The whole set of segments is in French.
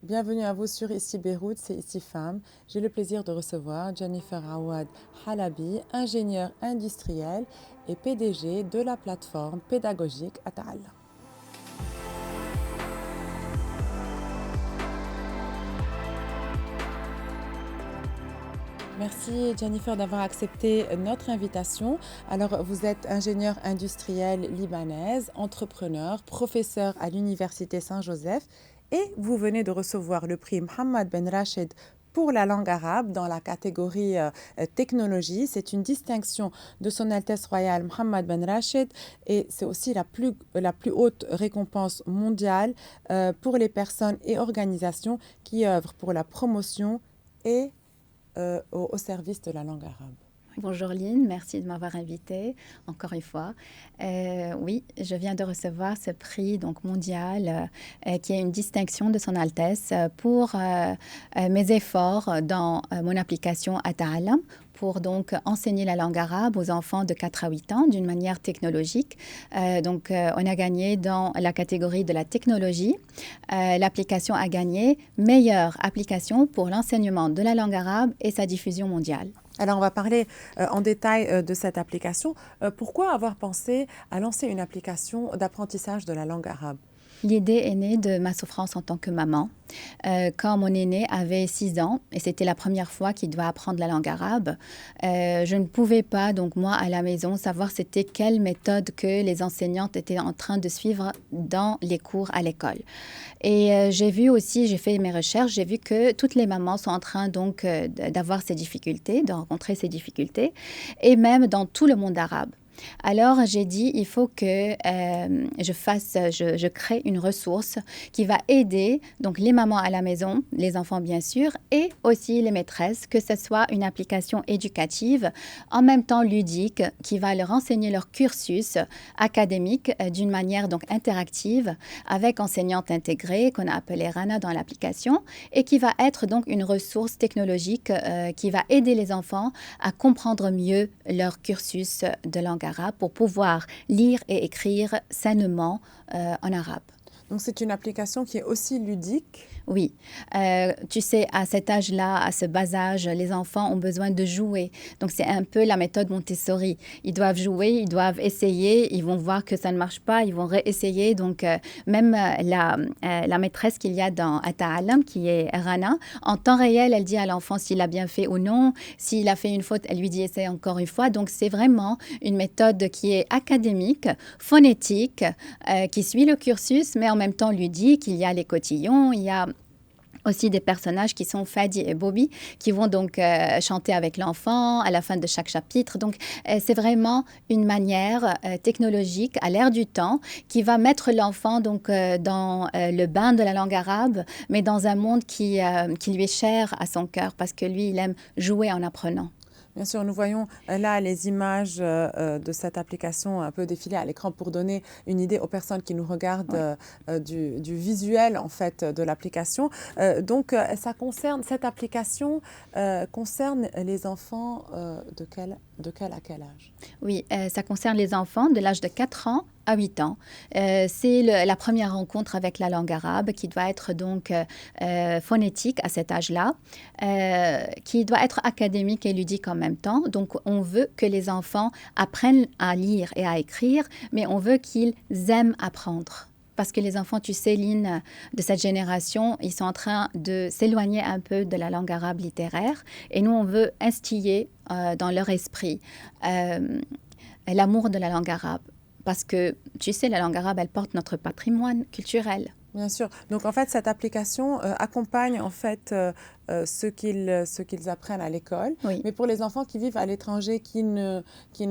Bienvenue à vous sur Ici Beyrouth, c'est Ici Femmes. J'ai le plaisir de recevoir Jennifer Awad Halabi, ingénieure industrielle et PDG de la plateforme pédagogique Ata'allam. Merci Jennifer d'avoir accepté notre invitation. Alors vous êtes ingénieure industrielle libanaise, entrepreneur, professeur à l'Université Saint-Joseph et vous venez de recevoir le prix Mohammed Ben Rachid pour la langue arabe dans la catégorie technologie. C'est une distinction de Son Altesse Royale Mohammed Ben Rachid et c'est aussi la plus haute récompense mondiale pour les personnes et organisations qui œuvrent pour la promotion et au service de la langue arabe. Bonjour Lynn, merci de m'avoir invitée encore une fois. Oui, je viens de recevoir ce prix donc mondial qui est une distinction de Son Altesse pour mes efforts dans mon application Ata'allam pour donc enseigner la langue arabe aux enfants de 4 à 8 ans d'une manière technologique. On a gagné dans la catégorie de la technologie. L'application a gagné meilleure application pour l'enseignement de la langue arabe et sa diffusion mondiale. Alors, on va parler en détail de cette application. Pourquoi avoir pensé à lancer une application d'apprentissage de la langue arabe ? L'idée est née de ma souffrance en tant que maman. Quand mon aîné avait 6 ans, et c'était la première fois qu'il doit apprendre la langue arabe, je ne pouvais pas, donc moi, à la maison, savoir c'était quelle méthode que les enseignantes étaient en train de suivre dans les cours à l'école. Et j'ai vu aussi, j'ai fait mes recherches, j'ai vu que toutes les mamans sont en train donc d'avoir ces difficultés, de rencontrer ces difficultés, et même dans tout le monde arabe. Alors, j'ai dit, il faut que je crée une ressource qui va aider donc les mamans à la maison, les enfants bien sûr, et aussi les maîtresses, que ce soit une application éducative, en même temps ludique, qui va leur enseigner leur cursus académique d'une manière donc interactive, avec enseignante intégrée, qu'on a appelée Rana dans l'application, et qui va être donc une ressource technologique qui va aider les enfants à comprendre mieux leur cursus de langue arabe pour pouvoir lire et écrire sainement en arabe. Donc c'est une application qui est aussi ludique. Oui, tu sais, à cet âge-là, à ce bas âge, les enfants ont besoin de jouer. Donc, c'est un peu la méthode Montessori. Ils doivent jouer, ils doivent essayer, ils vont voir que ça ne marche pas, ils vont réessayer. Donc, même la maîtresse qu'il y a dans Ata'allam, qui est Rana, en temps réel, elle dit à l'enfant s'il a bien fait ou non. S'il a fait une faute, elle lui dit essaye encore une fois. Donc, c'est vraiment une méthode qui est académique, phonétique, qui suit le cursus, mais en même temps ludique. Il y a les cotillons, il y a aussi des personnages qui sont Fadi et Bobby, qui vont donc chanter avec l'enfant à la fin de chaque chapitre. Donc, c'est vraiment une manière technologique à l'ère du temps qui va mettre l'enfant donc dans le bain de la langue arabe, mais dans un monde qui lui est cher à son cœur parce que lui, il aime jouer en apprenant. Bien sûr, nous voyons là les images de cette application un peu défiler à l'écran pour donner une idée aux personnes qui nous regardent du visuel en fait de l'application. Cette application concerne les enfants de quel à quel âge? Oui, ça concerne les enfants de l'âge de 4 ans à 8 ans. C'est la première rencontre avec la langue arabe qui doit être donc phonétique à cet âge-là, qui doit être académique et ludique en même temps. Donc, on veut que les enfants apprennent à lire et à écrire, mais on veut qu'ils aiment apprendre. Parce que les enfants, tu sais, Lynn, de cette génération, ils sont en train de s'éloigner un peu de la langue arabe littéraire. Et nous, on veut instiller dans leur esprit l'amour de la langue arabe. Parce que, tu sais, la langue arabe, elle porte notre patrimoine culturel. Bien sûr. Donc, en fait, cette application accompagne en fait ce qu'ils apprennent à l'école. Oui. Mais pour les enfants qui vivent à l'étranger, qui ne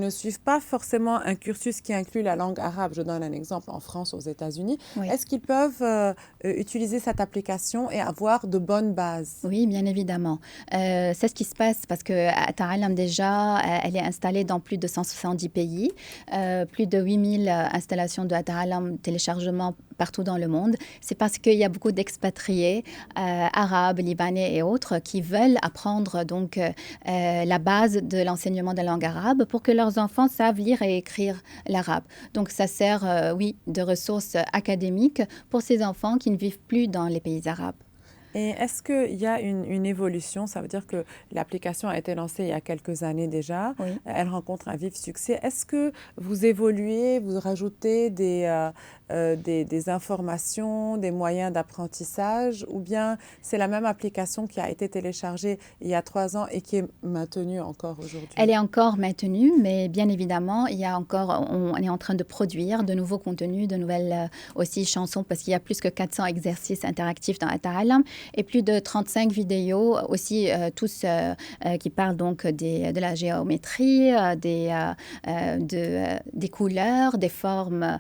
suivent pas forcément un cursus qui inclut la langue arabe, je donne un exemple en France, aux États-Unis, Oui. est-ce qu'ils peuvent utiliser cette application et avoir de bonnes bases? Oui, bien évidemment. C'est ce qui se passe parce que Ata'allam déjà, elle est installée dans plus de 170 pays, plus de 8000 installations de Ata'allam, téléchargements partout dans le monde. C'est parce qu'il y a beaucoup d'expatriés arabes, libanais et autres qui veulent apprendre donc la base de l'enseignement de la langue arabe pour que leurs enfants savent lire et écrire l'arabe. Donc ça sert, oui, de ressources académiques pour ces enfants qui ne vivent plus dans les pays arabes. Et est-ce qu'il y a une évolution? Ça veut dire que l'application a été lancée il y a quelques années déjà. Oui. Elle rencontre un vif succès. Est-ce que vous évoluez, vous rajoutez des informations, des moyens d'apprentissage, ou bien c'est la même application qui a été téléchargée il y a 3 ans et qui est maintenue encore Elle aujourd'hui? est encore maintenue, mais bien évidemment, il y a encore, on est en train de produire de nouveaux contenus, de nouvelles aussi chansons, parce qu'il y a plus que 400 exercices interactifs dans Ata'alam et plus de 35 vidéos aussi, tous qui parlent donc de la géométrie, des couleurs, des formes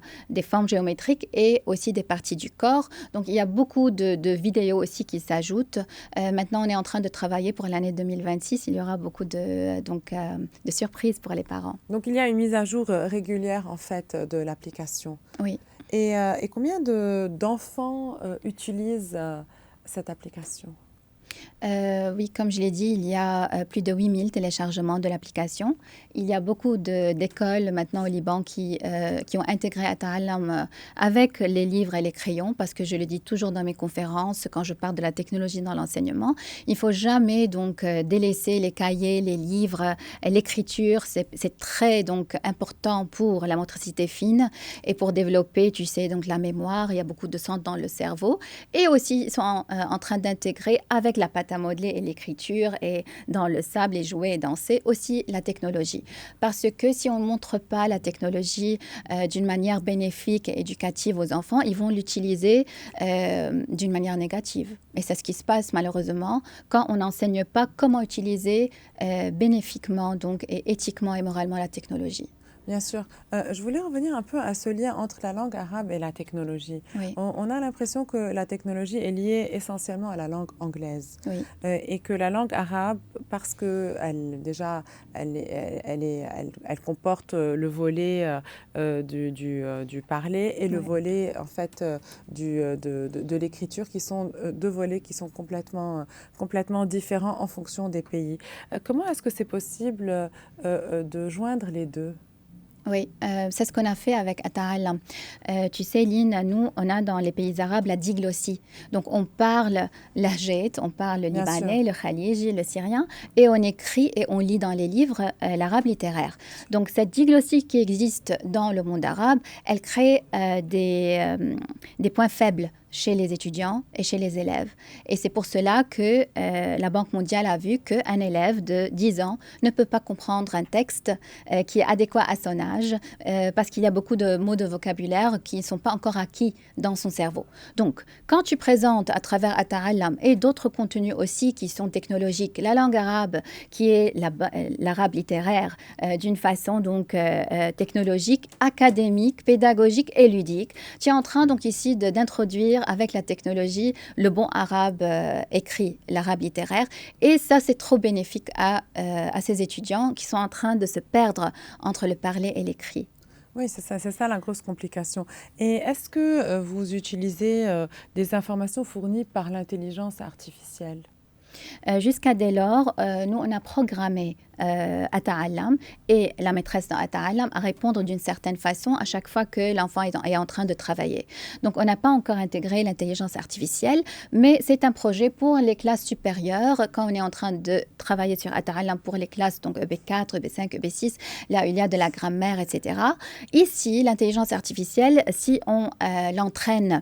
géométriques et aussi des parties du corps. Donc, il y a beaucoup de vidéos aussi qui s'ajoutent. Maintenant, on est en train de travailler pour l'année 2026. Il y aura beaucoup de surprises pour les parents. Donc il y a une mise à jour régulière en fait de l'application. Oui. Et combien d'enfants utilisent cette application? Oui, comme je l'ai dit, il y a plus de 8000 téléchargements de l'application. Il y a beaucoup d'écoles maintenant au Liban qui ont intégré Ata'alam avec les livres et les crayons, parce que je le dis toujours dans mes conférences, quand je parle de la technologie dans l'enseignement, il ne faut jamais donc délaisser les cahiers, les livres, l'écriture. C'est très donc important pour la motricité fine et pour développer, tu sais, donc la mémoire. Il y a beaucoup de centres dans le cerveau. Et aussi, ils sont en train d'intégrer avec la pâte à modeler et l'écriture et dans le sable et jouer et danser aussi la technologie. Parce que si on ne montre pas la technologie d'une manière bénéfique et éducative aux enfants, ils vont l'utiliser d'une manière négative. Et c'est ce qui se passe malheureusement quand on n'enseigne pas comment utiliser bénéfiquement donc, et éthiquement et moralement la technologie. Bien sûr. Je voulais revenir un peu à ce lien entre la langue arabe et la technologie. Oui, On a l'impression que la technologie est liée essentiellement à la langue anglaise oui, et que la langue arabe, parce que déjà, elle comporte le volet du parler et le oui. volet en fait de l'écriture, qui sont deux volets qui sont complètement différents en fonction des pays. Comment est-ce que c'est possible de joindre les deux? Oui, c'est ce qu'on a fait avec Ata'alam. Tu sais, Lynn, nous, on a dans les pays arabes la diglossie. Donc, on parle l'ajait, on parle le Bien sûr. libanais, le khaliji, le syrien, et on écrit et on lit dans les livres l'arabe littéraire. Donc, cette diglossie qui existe dans le monde arabe, elle crée des points faibles chez les étudiants et chez les élèves. Et c'est pour cela que la Banque mondiale a vu qu'un élève de 10 ans ne peut pas comprendre un texte qui est adéquat à son âge parce qu'il y a beaucoup de mots de vocabulaire qui ne sont pas encore acquis dans son cerveau. Donc, quand tu présentes à travers Ata'alam et d'autres contenus aussi qui sont technologiques, la langue arabe qui est l'arabe littéraire d'une façon donc technologique, académique, pédagogique et ludique, tu es en train donc ici d'introduire avec la technologie le bon arabe écrit, l'arabe littéraire. Et ça, c'est trop bénéfique à ces étudiants qui sont en train de se perdre entre le parler et l'écrit. Oui, c'est ça la grosse complication. Et est-ce que vous utilisez des informations fournies par l'intelligence artificielle? Jusqu'à dès lors, nous, on a programmé Ata'alam et la maîtresse dans Ata'alam à répondre d'une certaine façon à chaque fois que l'enfant est en train de travailler. Donc, on n'a pas encore intégré l'intelligence artificielle, mais c'est un projet pour les classes supérieures. Quand on est en train de travailler sur Ata'alam pour les classes, donc EB4, EB5, EB6, là où il y a de la grammaire, etc. Ici, l'intelligence artificielle, si on l'entraîne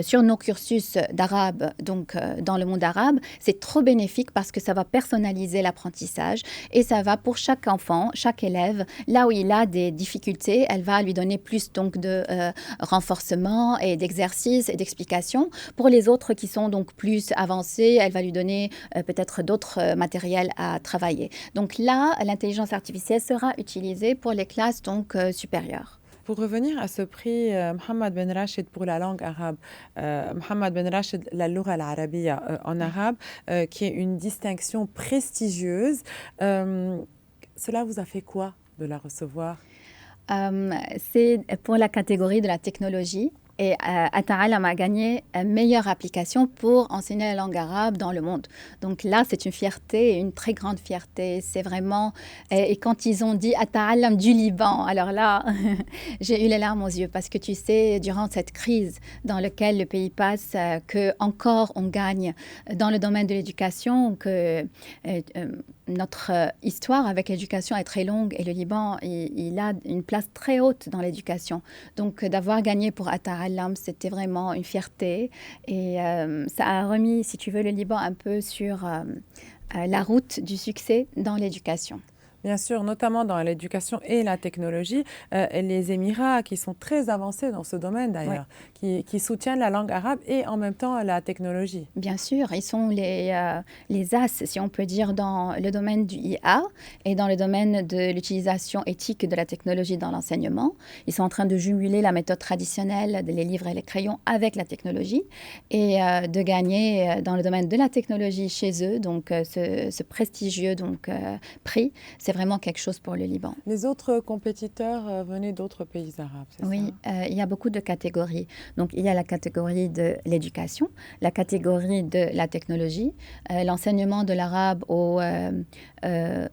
sur nos cursus d'arabe, donc dans le monde arabe, c'est trop bénéfique parce que ça va personnaliser l'apprentissage et ça va pour chaque enfant, chaque élève, là où il a des difficultés, elle va lui donner plus donc de renforcement et d'exercices et d'explications. Pour les autres qui sont donc plus avancés, elle va lui donner peut-être d'autres matériels à travailler. Donc là, l'intelligence artificielle sera utilisée pour les classes donc supérieures. Pour revenir à ce prix Mohamed Ben Rachid pour la langue arabe, Mohamed Ben Rachid, la Loura al-Arabiya en arabe, qui est une distinction prestigieuse. Cela vous a fait quoi de la recevoir? C'est pour la catégorie de la technologie Et Ata'alam a gagné meilleure application pour enseigner la langue arabe dans le monde. Donc là, c'est une fierté, une très grande fierté. C'est vraiment... Et quand ils ont dit Ata'alam du Liban, alors là, j'ai eu les larmes aux yeux parce que tu sais, durant cette crise dans laquelle le pays passe, que encore on gagne dans le domaine de l'éducation, que notre histoire avec l'éducation est très longue et le Liban, il a une place très haute dans l'éducation. Donc d'avoir gagné pour Ata'alam, c'était vraiment une fierté et ça a remis, si tu veux, le Liban un peu sur la route du succès dans l'éducation. Bien sûr, notamment dans l'éducation et la technologie, les Émirats qui sont très avancés dans ce domaine d'ailleurs, qui soutiennent la langue arabe et en même temps la technologie. Bien sûr, ils sont les as, si on peut dire, dans le domaine du IA et dans le domaine de l'utilisation éthique de la technologie dans l'enseignement. Ils sont en train de jumeler la méthode traditionnelle des livres et les crayons avec la technologie et de gagner dans le domaine de la technologie chez eux, donc ce prestigieux prix. C'est vraiment quelque chose pour le Liban. Les autres compétiteurs venaient d'autres pays arabes, c'est ça? Oui, il y a beaucoup de catégories. Donc, il y a la catégorie de l'éducation, la catégorie de la technologie, l'enseignement de l'arabe aux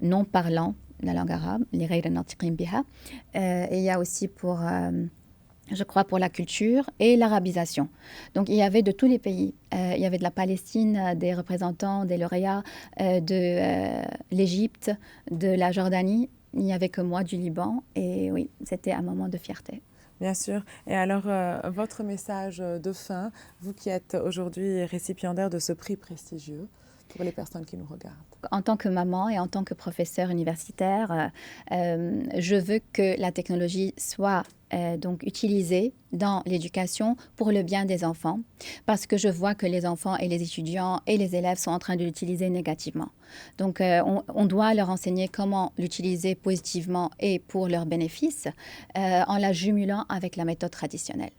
non-parlants de la langue arabe, les ghayr natiqin biha. Et il y a aussi je crois, pour la culture et l'arabisation. Donc, il y avait de tous les pays. Il y avait de la Palestine, des représentants, des lauréats de l'Égypte, de la Jordanie. Il n'y avait que moi du Liban. Et oui, c'était un moment de fierté. Bien sûr. Et alors, votre message de fin, vous qui êtes aujourd'hui récipiendaire de ce prix prestigieux, pour les personnes qui nous regardent? En tant que maman et en tant que professeure universitaire, je veux que la technologie soit donc utilisée dans l'éducation pour le bien des enfants, parce que je vois que les enfants et les étudiants et les élèves sont en train de l'utiliser négativement. Donc, on doit leur enseigner comment l'utiliser positivement et pour leur bénéfice, en la jumelant avec la méthode traditionnelle.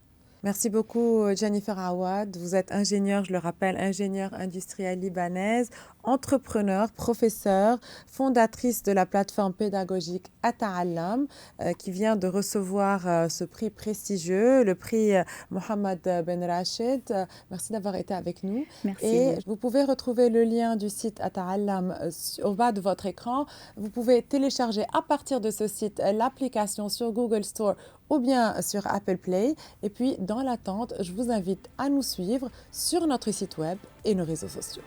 Merci beaucoup Jennifer Awad. Vous êtes ingénieure, je le rappelle, ingénieure industrielle libanaise, entrepreneur, professeure, fondatrice de la plateforme pédagogique Ata'alam qui vient de recevoir ce prix prestigieux, le prix Mohammed Ben Rachid. Merci d'avoir été avec nous. Merci. Et vous pouvez retrouver le lien du site Ata'alam au bas de votre écran. Vous pouvez télécharger à partir de ce site l'application sur Google Store ou bien sur Apple Play. Et puis, dans l'attente, je vous invite à nous suivre sur notre site web et nos réseaux sociaux.